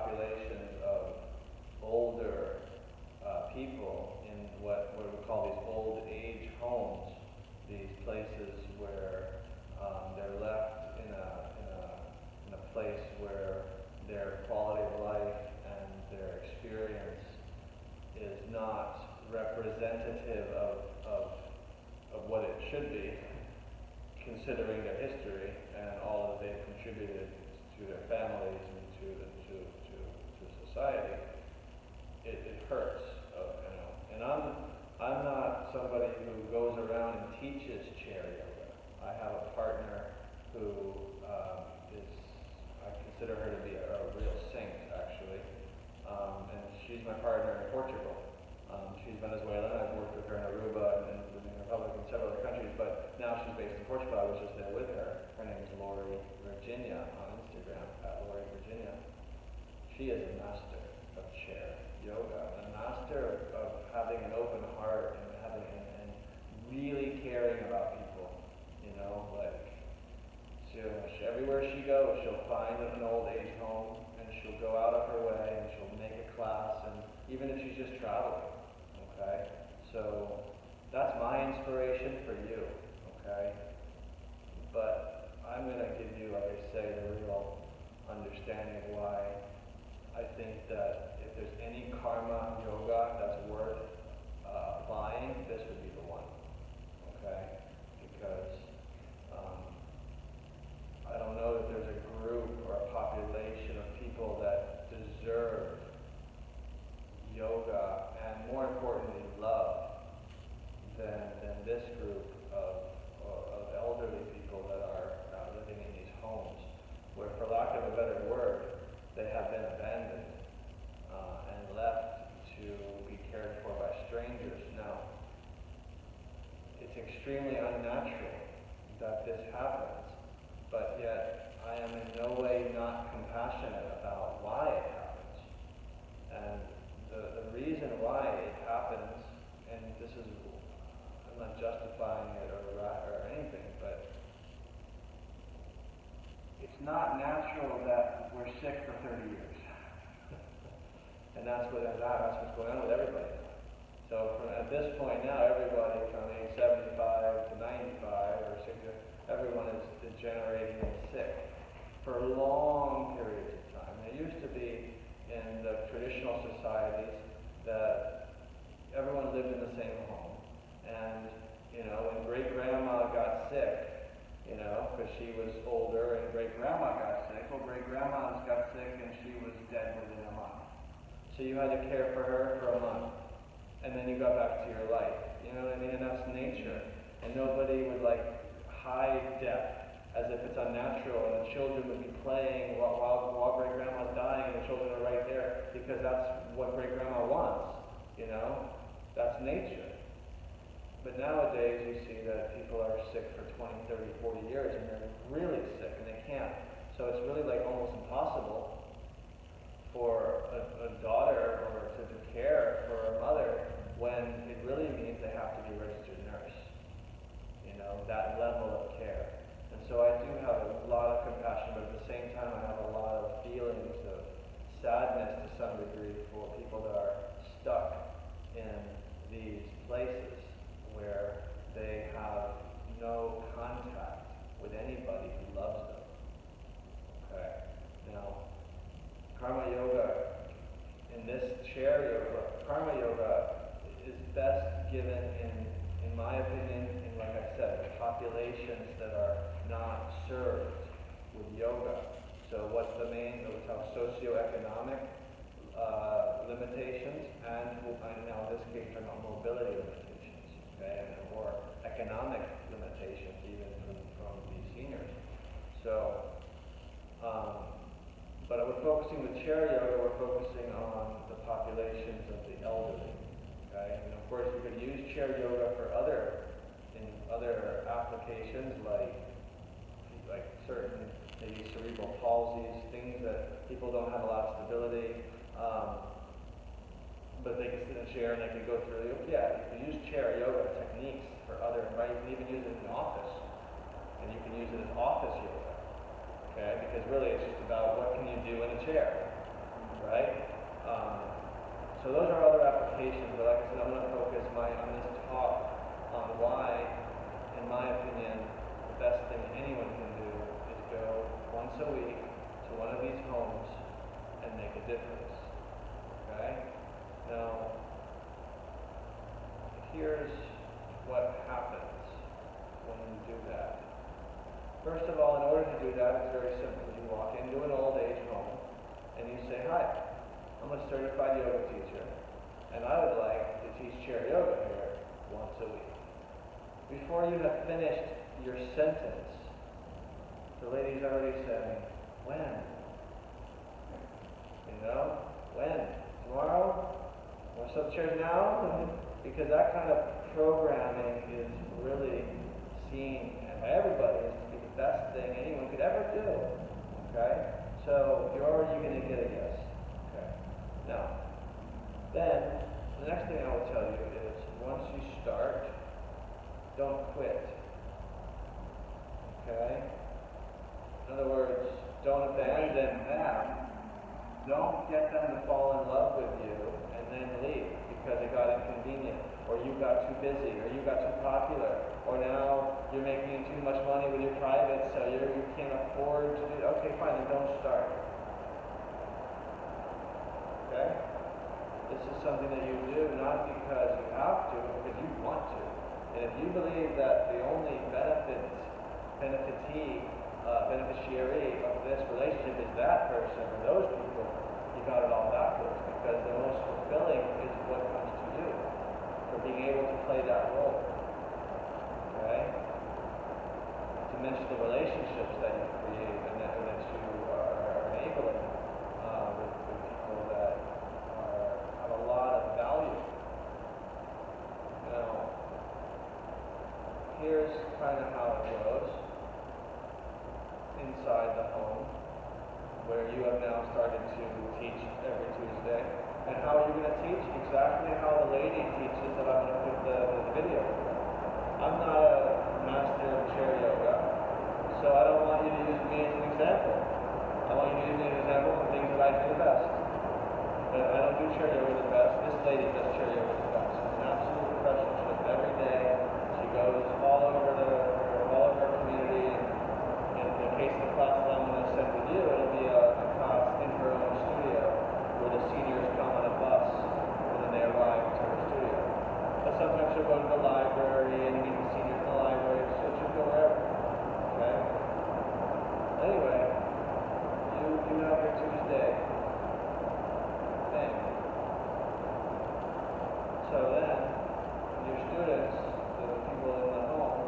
populations of older people in what we call these old age homes, these places where they're left in a place where their quality of life and their experience is not representative of what it should be, considering their history and all that they've contributed to their families and to society. It hurts, And I'm not somebody who goes around and teaches chair yoga. I have a partner who I consider her to be a real saint, actually. And she's my partner in Portugal. She's Venezuelan. I've worked with her in Aruba and the Dominican Republic and several other countries, but now she's based in Portugal. I was just there with her. Her name is Lori Virginia on Instagram, at Lori Virginia. She is a master of chair yoga, a master of having an open heart and really caring about people. Everywhere she goes, she'll find an old age home, and she'll go out of her way, and she'll make a class, and even if she's just traveling, okay? So that's my inspiration for you, okay? But I'm going to give you, like I say, the real understanding of why I think that if there's any karma yoga that's worth applying, this would be the one, okay? Because I don't know that there's a group or a population of people that deserve yoga and, more importantly, love than this group of elderly people that are living in these homes, where, for lack of a better word, they have been abandoned and left to be cared for by strangers. Now, it's extremely unnatural that this happens, but yet I am in no way not compassionate about why it happens. And the reason why it happens, and this is, I'm not justifying it or anything, but it's not natural that we're sick for 30 years. And that's what's going on with everybody. So at this point now, everybody from age 75 to 95 or 60, everyone is degenerating and sick for long periods of time. It used to be in the traditional societies that everyone lived in the same home. And, when great-grandma got sick, because she was older and great-grandma got sick, well, great-grandma got sick and she was dead within a month. So you had to care for her for a month. And then you got back to your life. You know what I mean? And that's nature. And nobody would hide death as if it's unnatural, and the children would be playing while great-grandma's dying, and the children are right there because that's what great-grandma wants. That's nature. But nowadays you see that people are sick for 20, 30, 40 years, and they're really sick, and they can't. So it's really almost impossible for a daughter or to care for a mother when it really means they have to be a registered nurse. That level of care. And so I do have a lot of compassion, but at the same time I have a lot of feelings of sadness to some degree for people that are stuck in these places where they have no contact with anybody who loves them. Okay? Now, Karma Yoga, in this chair yoga, Karma Yoga is best given in my opinion, like I said, the populations that are not served with yoga. So what's the main? We have socioeconomic limitations, and now in this case, we're talking about mobility limitations, okay, or economic limitations even from these seniors. So, but we're focusing with chair yoga. We're focusing on the populations of the elderly. Okay, and of course, we could use chair yoga for other applications like certain maybe cerebral palsies, things that people don't have a lot of stability, but they can sit in a chair and they can go through. Yeah, you can use chair yoga techniques for other, right? You can even use it in the office, and you can use it as office yoga. Okay, because really it's just about what can you do in a chair, right? So those are other applications, but like I said, I'm going to focus on this talk on why, in my opinion, the best thing anyone can do is go once a week to one of these homes and make a difference. Okay? Now, here's what happens when you do that. First of all, in order to do that, it's very simple. You walk into an old age home and you say, "Hi, I'm a certified yoga teacher, and I would like to teach chair yoga here once a week." Before you have finished your sentence, the lady's already saying, "When? When? Tomorrow? Want some chairs now?" Because that kind of programming is really seen by everybody as to be the best thing anyone could ever do. Okay? So you're already going to get a yes. Okay. Now, then, the next thing I will tell you is once you start, don't quit. Okay? In other words, don't abandon them. Don't get them to fall in love with you and then leave because it got inconvenient, or you got too busy, or you got too popular, or now you're making too much money with your private, so you can't afford to do it. Okay, fine, then don't start. Okay? This is something that you do not because you have to, but because you want to. And if you believe that the only beneficiary of this relationship is that person or those people, you got it all backwards, because the most fulfilling is what comes to you for being able to play that role. Okay? To mention the relationships that you create and that you are enabling with people that have a lot of value. Now, here's kind of how it goes inside the home, where you have now started to teach every Tuesday. And how are you going to teach? Exactly how the lady teaches that I'm going to put the video. I'm not a master of chair yoga, so I don't want you to use me as an example. I want you to use me as an example of things that I do the best. But I don't do chair yoga the best. This lady does chair yoga the best. She's an absolute professional. She does it every day. She goes all over her community. In the case of the class that I'm going to send with you, it'll be a class in her own studio where the seniors come on a bus and then they arrive to her studio. But sometimes she'll go to the library and meet the seniors in the library, so she'll go wherever. Okay? Anyway, you have your Tuesday thing. So then, your students, the people in the home,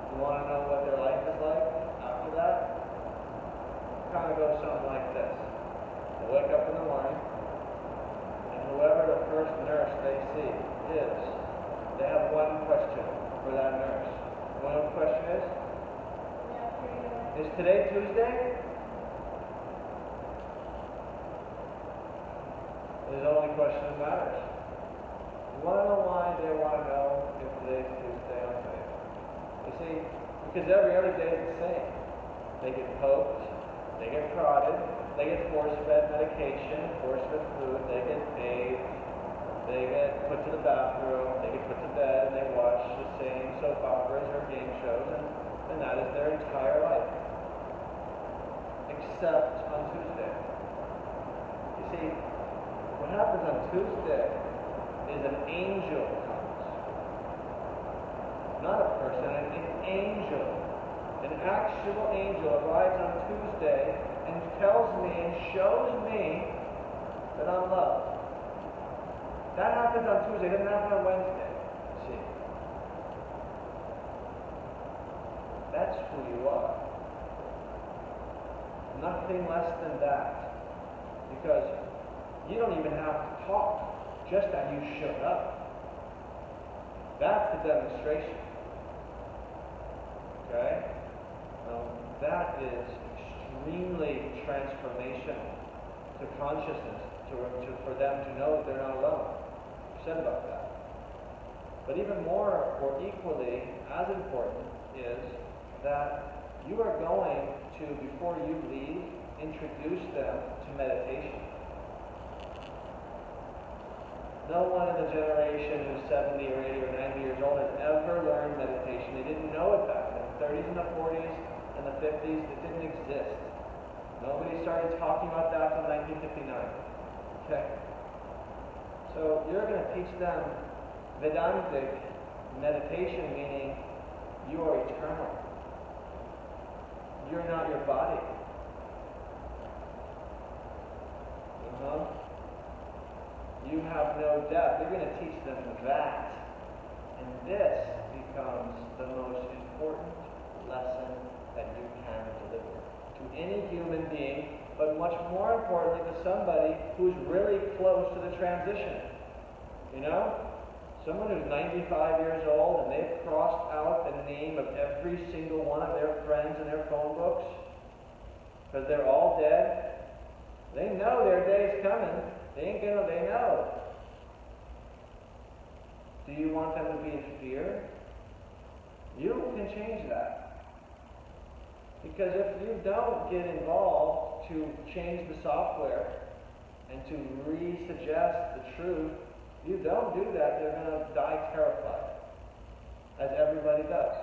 you want to know what their life is like after that? It kind of goes something like this. They wake up in the morning, and whoever the first nurse they see is, they have one question for that nurse. One of the question is today Tuesday? It's the only question that matters. You want to know why they want to know if today's Tuesday or today? You see, because every other day is the same. They get poked, they get prodded, they get force-fed medication, force-fed food, they get bathed, they get put to the bathroom, they get put to bed, and they watch the same soap operas or game shows, and that is their entire life. Except on Tuesday. You see, what happens on Tuesday is an angel comes. Not a person, an angel. An actual angel arrives on Tuesday and tells me and shows me that I'm loved. That happens on Tuesday, it doesn't happen on Wednesday. See? That's who you are. Nothing less than that. Because you don't even have to talk, just that you showed up. That's the demonstration. Okay? That is extremely transformational to consciousness, for them to know that they're not alone. I've said about that. But even more, or equally as important, is that you are going to, before you leave introduce them to meditation. No one in the generation who's 70 or 80 or 90 years old has ever learned meditation. They didn't know it back then. In the 30s and the 40s and the 50s, it didn't exist. Nobody started talking about that until 1959. Okay? So you're going to teach them Vedantic meditation, meaning you are eternal. You're not your body. You have no death. You're going to teach them that. And this becomes the most important lesson that you can deliver to any human being, but much more importantly to somebody who's really close to the transition. You know? Someone who's 95 years old and they've crossed out the name of every single one of their friends in their phone books because they're all dead. They know their day's coming. They know. Do you want them to be in fear? You can change that. Because if you don't get involved to change the software and to re-suggest the truth, you don't do that, they're going to die terrified. As everybody does.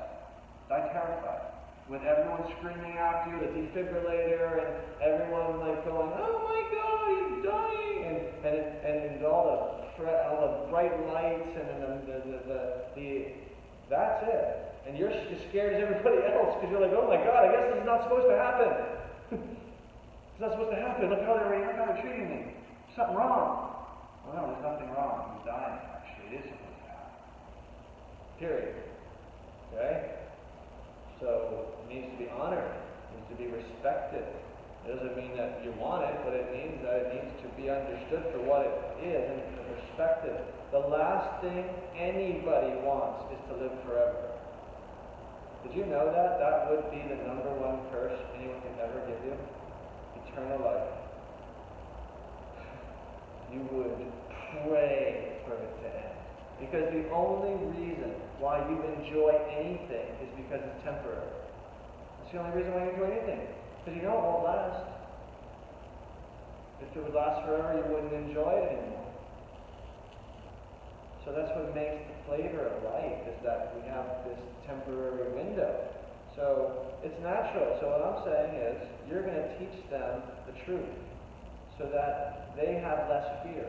Die terrified. With everyone screaming after you, the defibrillator, and everyone like going, "Oh my God, he's dying!" and all the bright lights and that's it. And you're as scared as everybody else because you're like, "Oh my God, I guess this is not supposed to happen. It's not supposed to happen. Look how they're treating me. Something wrong." Well, no, there's nothing wrong. He's dying. Actually, it is supposed to happen. Period. Okay. So it needs to be honored, it needs to be respected. It doesn't mean that you want it, but it means that it needs to be understood for what it is and respected. The last thing anybody wants is to live forever. Did you know that? That would be the number one curse anyone can ever give you? Eternal life. You would pray for it to end. Because the only reason why you enjoy anything is because it's temporary. That's the only reason why you enjoy anything. Because you know it won't last. If it would last forever, you wouldn't enjoy it anymore. So that's what makes the flavor of life, is that we have this temporary window. So it's natural. So what I'm saying is, you're going to teach them the truth so that they have less fear.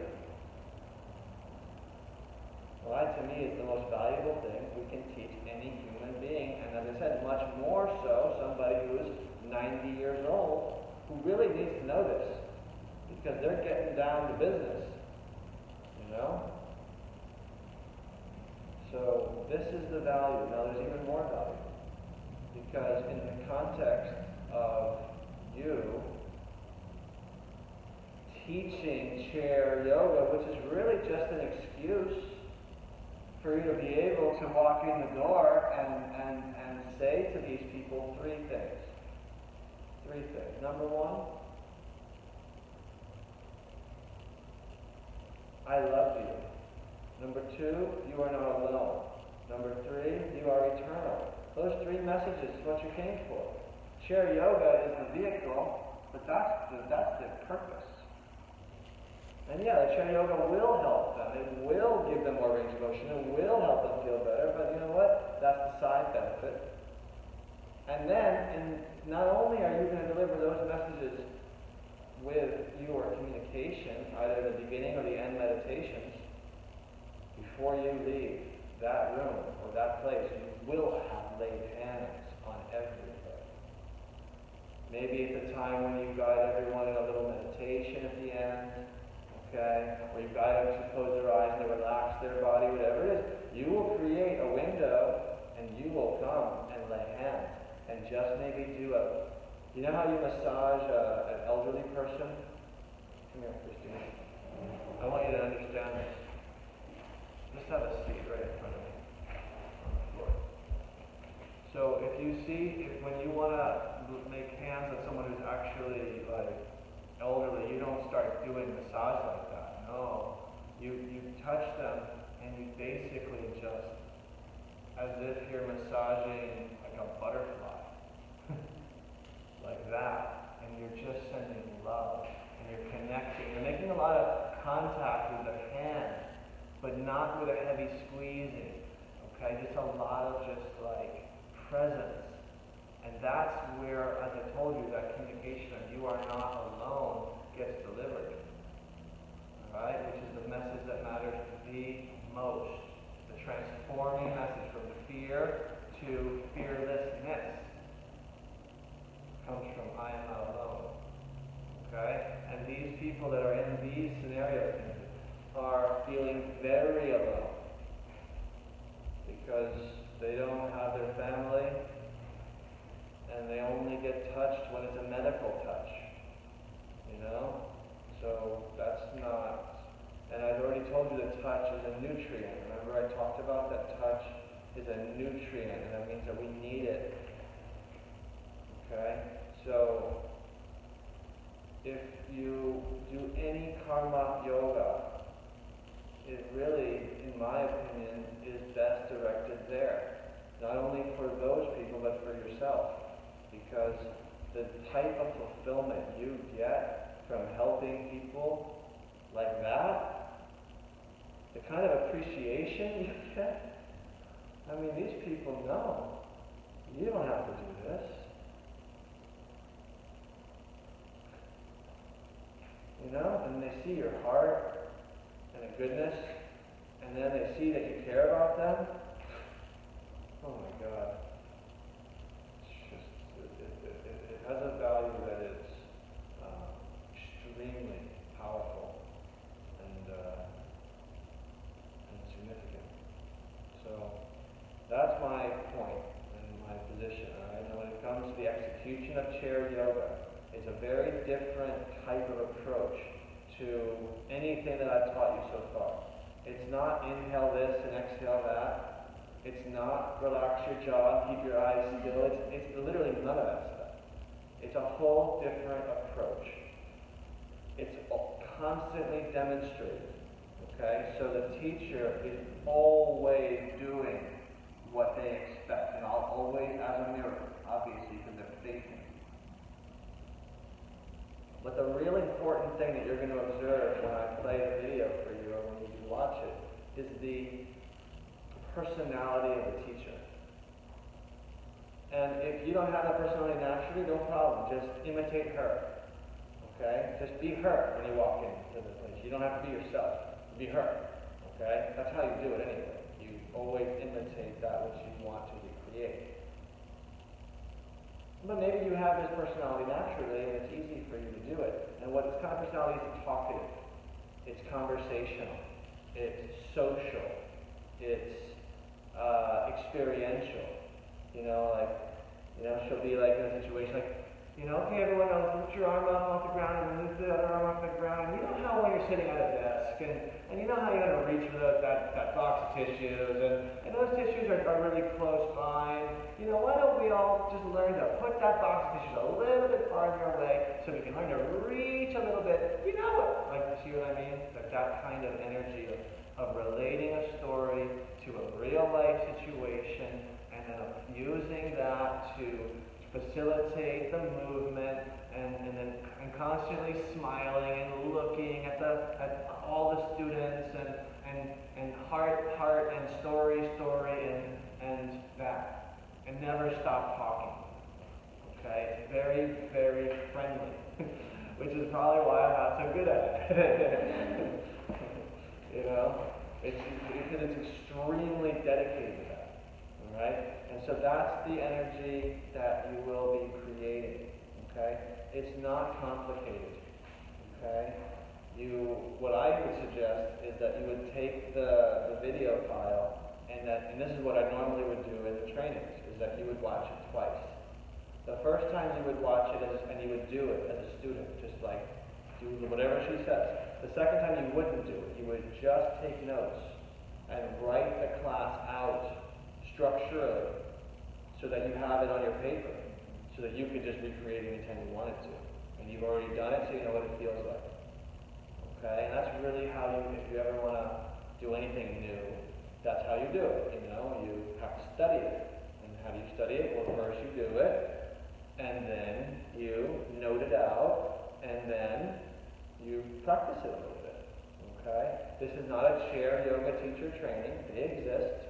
Well, that to me is the most valuable thing we can teach any human being. And as I said, much more so somebody who is 90 years old who really needs to know this. Because they're getting down to business. You know? So this is the value. Now there's even more value. Because in the context of you teaching chair yoga, which is really just an excuse for you to be able to walk in the door and say to these people three things. Three things. Number one, I love you. Number two, you are not alone. Number three, you are eternal. Those three messages is what you came for. Chair yoga is the vehicle, but that's the purpose. And yeah, the chair yoga will help them. It will give them more range of motion. It will help them feel better. But you know what? That's the side benefit. And then, not only are you going to deliver those messages with your communication, either the beginning or the end meditations, before you leave that room or that place, you will have laid hands on everybody. Maybe it's a time when you guide everyone in a little meditation at the end. Okay, or you guide them to close their eyes and to relax their body, whatever it is. You will create a window and you will come and lay hands and just maybe do you know how you massage an elderly person? Come here, Christine. I want you to understand this. Just have a seat right in front of me on the floor. So if you see, when you want to make hands on someone who's actually like elderly, you don't start doing massage like that. No. You touch them and you basically just, as if you're massaging like a butterfly. Like that. And you're just sending love, and you're connecting. You're making a lot of contact with the hand, but not with a heavy squeezing. Okay, just a lot of just like presence. And that's where, as I told you, that communication of you are not alone gets delivered. Alright? Which is the message that matters the most. The transforming message from fear to fearlessness comes from I am not alone. Okay? And these people that are in these scenarios are feeling very alone because they don't have their family, and they only get touched when it's a medical touch. You know? So that's not, and I've already told you that touch is a nutrient. Remember I talked about that touch is a nutrient, and that means that we need it. Okay? So if you do any karma yoga, it really, in my opinion, is best directed there. Not only for those people, but for yourself. Because the type of fulfillment you get from helping people like that, the kind of appreciation you get, I mean, these people know. You don't have to do this. You know? And they see your heart and a goodness, and then they see that you care about them. Oh my God. It has a value that is extremely powerful and significant. So that's my point and my position. Right? And when it comes to the execution of chair yoga, it's a very different type of approach to anything that I've taught you so far. It's not inhale this and exhale that. It's not relax your jaw and keep your eyes still. It's literally none of that stuff. It's a whole different approach. It's constantly demonstrated. Okay? So the teacher is always doing what they expect. And I'll always, as a mirror, obviously, because they're faking. But the really important thing that you're going to observe when I play the video for you, or when you watch it, is the personality of the teacher. And if you don't have that personality naturally, no problem. Just imitate her. Okay? Just be her when you walk into the place. You don't have to be yourself. Be her. Okay? That's how you do it anyway. You always imitate that which you want to recreate. But maybe you have this personality naturally, and it's easy for you to do it. And what this kind of personality is talkative. It's conversational. It's social. It's experiential. You know, like, you know, she'll be like in a situation like, you know, okay, everyone else, put your arm up off the ground and lift the other arm off the ground. And you know how when you're sitting at a desk, and you know how you're going to reach for that box of tissues, and those tissues are really close by. You know, why don't we all just learn to put that box of tissues a little bit farther away so we can learn to reach a little bit. You know it. Like, you see what I mean? That kind of energy of relating a story to a real life situation, and then using that to facilitate the movement, and constantly smiling and looking at all the students, and heart and story and that, and never stop talking. Okay, it's very, very friendly, which is probably why I'm not so good at it. You know, it's because it's extremely dedicated to that. All right. And so that's the energy that you will be creating, okay? It's not complicated, okay? What I would suggest is that you would take the video file, and this is what I normally would do in the trainings, is that you would watch it twice. The first time you would watch it, and you would do it as a student, just like do whatever she says. The second time you wouldn't do it. You would just take notes and write the class out structurally, so that you have it on your paper, so that you could just recreate it anytime you wanted to. And you've already done it, so you know what it feels like. Okay? And that's really how if you ever want to do anything new, that's how you do it. You know, you have to study it. And how do you study it? Well, first you do it, and then you note it out, and then you practice it a little bit. Okay? This is not a chair yoga teacher training. They exist,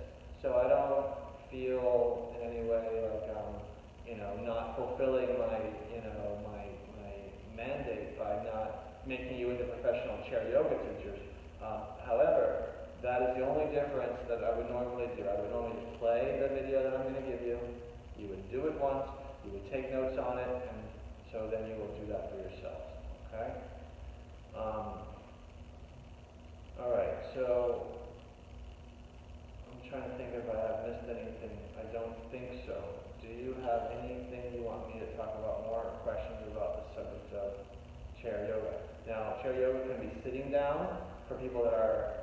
so I don't feel in any way like I'm, not fulfilling my, my mandate by not making you into professional chair yoga teachers. However, that is the only difference that I would normally do. I would normally just play the video that I'm going to give you. You would do it once. You would take notes on it, and so then you will do that for yourselves. Okay? All right. So I'm trying to think if I have missed anything. I don't think so. Do you have anything you want me to talk about more, or questions about the subject of chair yoga? Now, chair yoga can be sitting down for people that are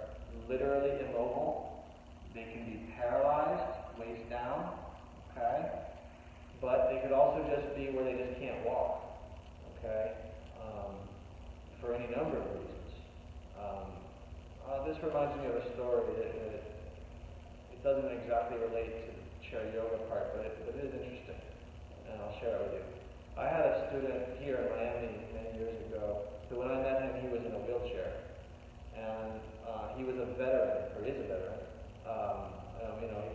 literally immobile. They can be paralyzed, waist down, okay? But they could also just be where they just can't walk, okay? For any number of reasons. This reminds me of a story that it doesn't exactly relate to the chair yoga part, but it is interesting, and I'll share it with you. I had a student here in Miami many years ago, who when I met him, he was in a wheelchair, and he was a veteran, or is a veteran.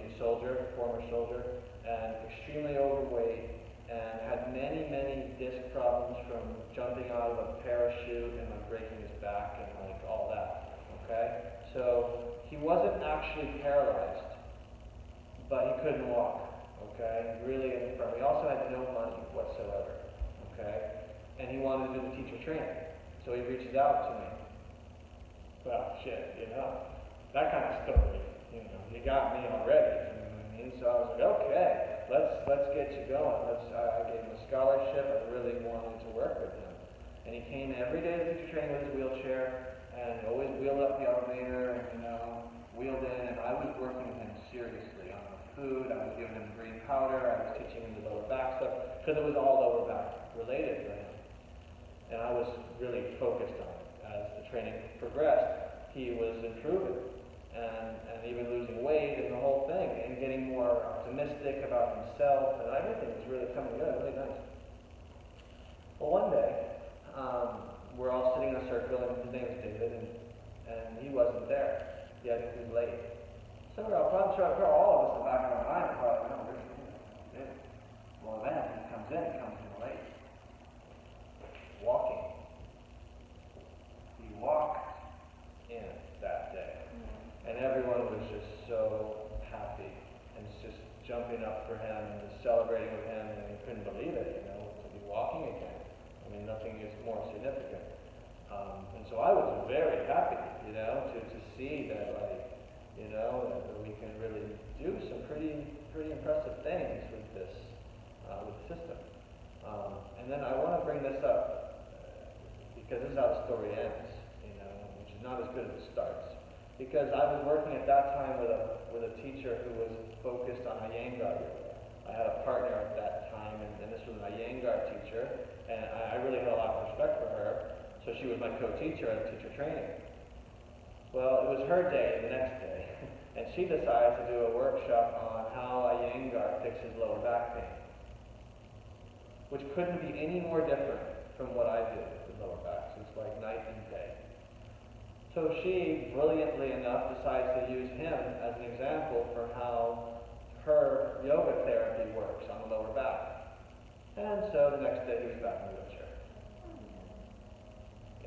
He's a soldier, former soldier, and extremely overweight, and had many, many disc problems from jumping out of a parachute and breaking his back and all that. Okay, so he wasn't actually paralyzed, but he couldn't walk. Okay, really infirm. He also had no money whatsoever. Okay, and he wanted to do the teacher training, so he reaches out to me. Well, shit, that kind of story, you got me already. You know what I mean? So I was like, okay, let's get you going. I gave him a scholarship. I really wanted to work with him, and he came every day to teacher training with his wheelchair, and always wheeled up the elevator, wheeled in, and I was working with him seriously on the food. I was giving him green powder. I was teaching him the lower back stuff because it was all lower back related for him, and I was really focused on it. As the training progressed, he was improving and even losing weight and the whole thing, and getting more optimistic about himself, and everything was really coming good, really nice. Well, one day, we're all sitting in a circle, and his name was David, and he wasn't there. He was late. So I'm sure all of us in the back of our mind are probably, where's David? Well, then he comes in late. Walking. He walked in that day. And everyone was just so happy and just jumping up for him and just celebrating with him, and he couldn't believe it, to be walking again. I mean, nothing is more significant. And so I was very happy, to see that, that we can really do some pretty impressive things with this, with the system. And then I want to bring this up because this is how the story ends, which is not as good as it starts. Because I was working at that time with a teacher who was focused on Iyengar yoga. I had a partner at that time, and this was an Iyengar teacher, and I really had a lot of respect for her, so she was my co-teacher at teacher training. Well, it was her day, the next day, and she decided to do a workshop on how Iyengar fixes lower back pain, which couldn't be any more different from what I do with lower backs. It's like night and day. So she, brilliantly enough, decides to use him as an example for how her yoga therapy works on the lower back. And so the next day he was back in the wheelchair.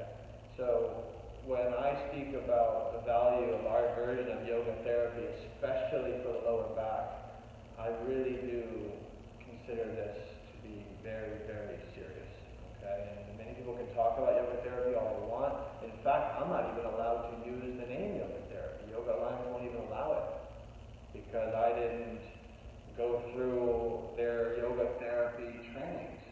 Yeah. So when I speak about the value of our version of yoga therapy, especially for the lower back, I really do consider this to be very, very serious. Okay? And many people can talk about yoga therapy all they want. In fact, I'm not even allowed to use the name yoga therapy. Yoga Alliance won't even allow it because I didn't go through their yoga therapy trainings.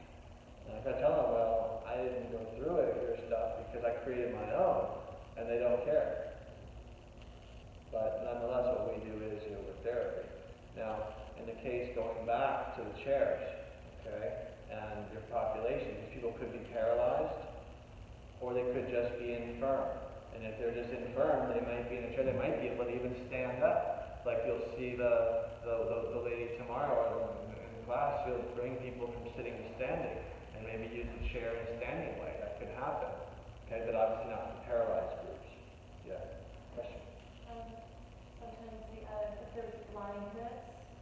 And I tell them, well, I didn't go through your stuff because I created my own, and they don't care. But nonetheless, what we do is yoga therapy. Now, in the case going back to the chairs, okay, and your population, these people could be paralyzed, or they could just be infirm. And if they're just infirm, they might be in a chair, they might be able to even stand up. Like you'll see the lady tomorrow in class, you'll bring people from sitting to standing, and maybe use the chair in a standing way. That could happen. Okay, but obviously not for paralyzed groups. Yeah. Question? Sometimes if there's blindness,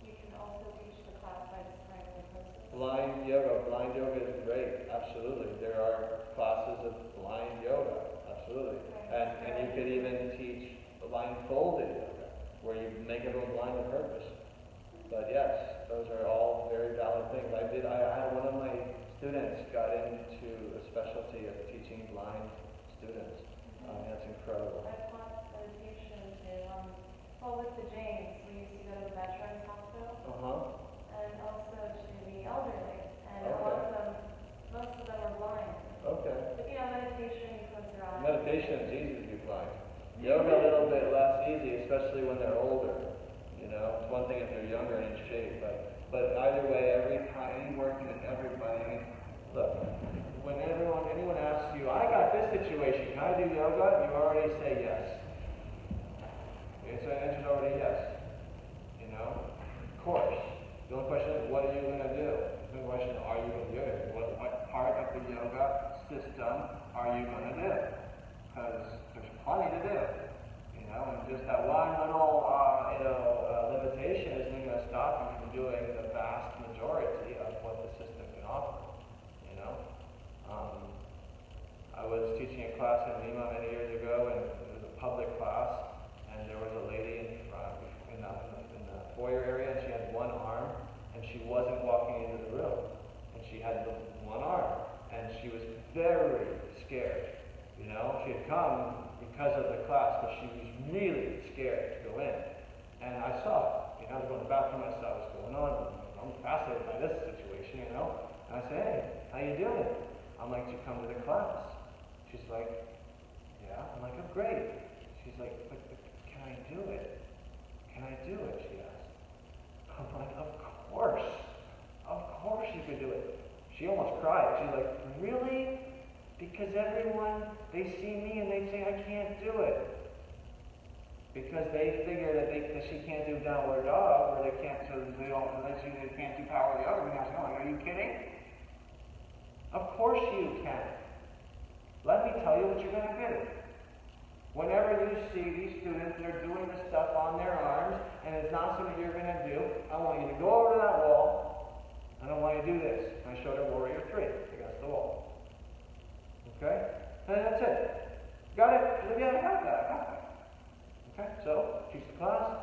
you can also teach the class by describing the poses. Blind yoga is great, absolutely. There are classes of blind yoga, absolutely. And you could even teach blindfolded yoga, where you make everyone blind on purpose. But yes, those are all very valid things. I had one of my students got into a specialty of teaching blind students. That's incredible. I've taught meditation with the James. We used to go to the Veterans Hospital. And also to the elderly. And most of them are blind. Okay. But meditation, you close your eyes. Meditation is easy to be blind. Yoga a little bit less easy, especially when they're older. It's one thing if they're younger and in shape, but either way, every time working with everybody. Look, when anyone asks you, I got this situation, can I do yoga? You already say yes. So the answer's already yes. Of course. The only question is, what are you going to do? The only question is, are you going to do it? What part of the yoga system are you going to do? Because there's plenty to do. And just that one little, limitation isn't going to stop you from doing the vast majority of what the system can offer. I was teaching a class in Lima many years ago, and it was a public class, and there was a lady in the foyer area, and she had one arm, and she wasn't walking into the room, and she had the one arm, and she was very scared. She had come because of the class, but she was really scared to go in. And I saw it. I was going to the bathroom, I saw what's going on. I'm fascinated by this situation, And I said, hey, how you doing? I'm like, did you come to the class? She's like, yeah. I'm like, oh, great. She's like, but can I do it? Can I do it? She asked. I'm like, of course. Of course you could do it. She almost cried. She's like, really? Because everyone, they see me and they say I can't do it. Because they figure that she can't do downward dog, or they can't do power of the other. And I said, oh, are you kidding? Of course you can. Let me tell you what you're going to do. Whenever you see these students, they're doing this stuff on their arms, and it's not something you're going to do, I want you to go over to that wall, and I want you to do this. And I showed her Warrior 3 against the wall. Okay? And that's it. Got it? She said, yeah, I got that. Okay? So, teach the class.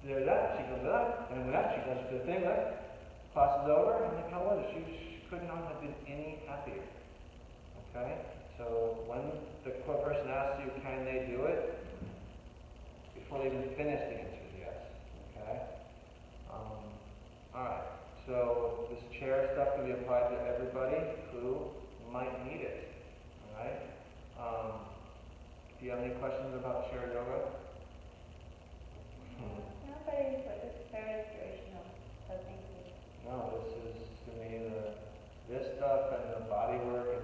There's that. She goes to that. And with that, she goes to the thing. Right? Class is over. And how was it? She could not have been any happier. Okay? So, when the person asks you, can they do it? Before they even finish, the answer is yes. Okay? Alright. So, this chair stuff can be applied to everybody who might need it. Alright? Do you have any questions about chair yoga? Not very, but it's very inspirational. So thank you. No, this is, to me, this stuff and the body work